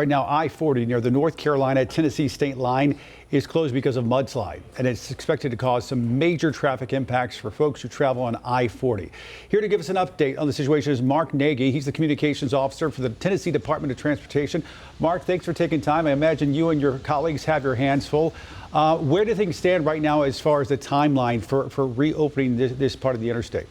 Right now, I-40 near the North Carolina-Tennessee state line is closed because of mudslide, and it's expected to cause some major traffic impacts for folks who travel on I-40. Here to give us an update on the situation is Mark Nagy. He's the communications officer for the Tennessee Department of Transportation. Mark, thanks for taking time. I imagine you and your colleagues have your hands full. Where do things stand right now as far as the timeline for reopening this part of the interstate?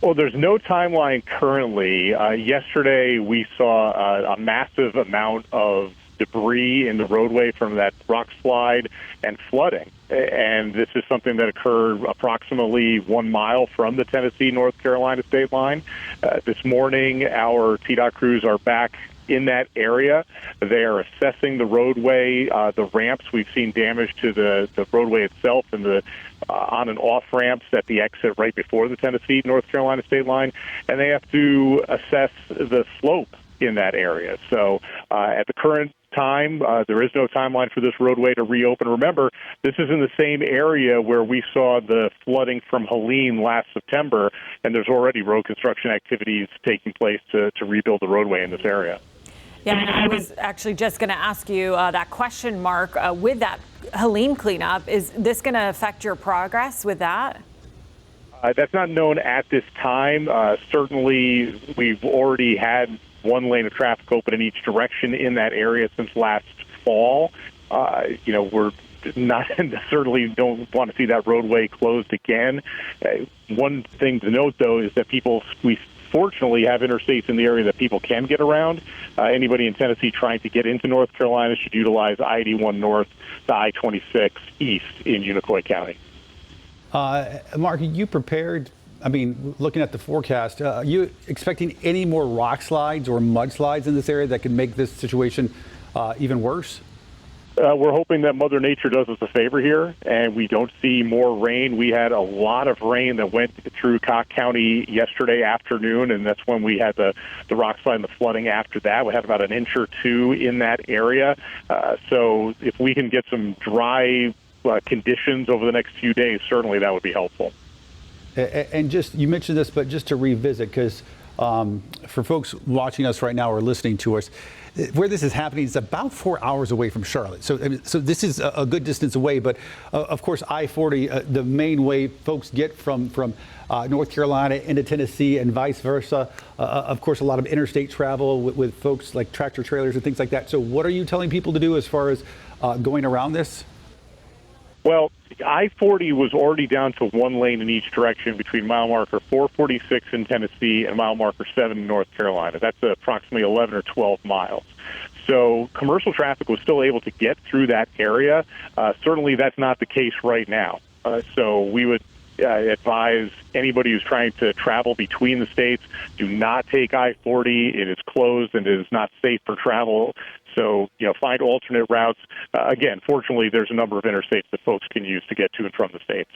Well, there's no timeline currently. Yesterday, we saw a massive amount of debris in the roadway from that rock slide and flooding. And this is something that occurred approximately 1 mile from the Tennessee-North Carolina state line. This morning, our TDOT crews are back in that area. They are assessing the roadway, the ramps. We've seen damage to the roadway itself and the on and off ramps at the exit right before the Tennessee-North Carolina state line, and they have to assess the slope in that area. So at the current time, there is no timeline for this roadway to reopen. Remember, this is in the same area where we saw the flooding from Helene last September, and there's already road construction activities taking place to rebuild the roadway in this area. Yeah, and I was actually just going to ask you that question, Mark. With that Helene cleanup, is this going to affect your progress with that? That's not known at this time. Certainly, we've already had one lane of traffic open in each direction in that area since last fall. We're not certainly don't want to see that roadway closed again. One thing to note, though, is that we fortunately have interstates in the area that people can get around. Anybody in Tennessee trying to get into North Carolina should utilize I-81 north to I-26 east in Unicoi County. Mark, are you prepared? I mean, looking at the forecast, are you expecting any more rock slides or mudslides in this area that could make this situation even worse? We're hoping that Mother Nature does us a favor here, and we don't see more rain. We had a lot of rain that went through Cocke County yesterday afternoon, and that's when we had the rock slide and the flooding after that. We had about an inch or two in that area. So if we can get some dry conditions over the next few days, certainly that would be helpful. And just, you mentioned this, but just to revisit, because for folks watching us right now or listening to us, where this is happening is about 4 hours away from Charlotte. So this is a good distance away. But of course, I-40, the main way folks get from North Carolina into Tennessee and vice versa. Of course, a lot of interstate travel with folks like tractor trailers and things like that. So what are you telling people to do as far as going around this? Well, I-40 was already down to one lane in each direction between mile marker 446 in Tennessee and mile marker 7 in North Carolina. That's approximately 11 or 12 miles. So commercial traffic was still able to get through that area. Certainly that's not the case right now. So we would advise anybody who's trying to travel between the states, do not take I-40. It is closed and it is not safe for travel. So, find alternate routes. Again, fortunately, there's a number of interstates that folks can use to get to and from the states.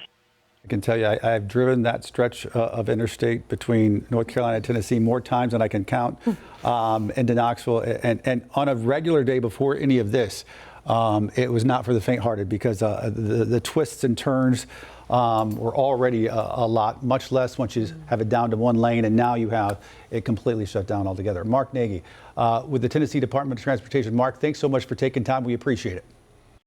I can tell you, I've driven that stretch of interstate between North Carolina and Tennessee more times than I can count, into Knoxville. And on a regular day before any of this, it was not for the faint-hearted because the twists and turns were already a lot, much less once you have it down to one lane, and now you have it completely shut down altogether. Mark Nagy with the Tennessee Department of Transportation. Mark, thanks so much for taking time. We appreciate it.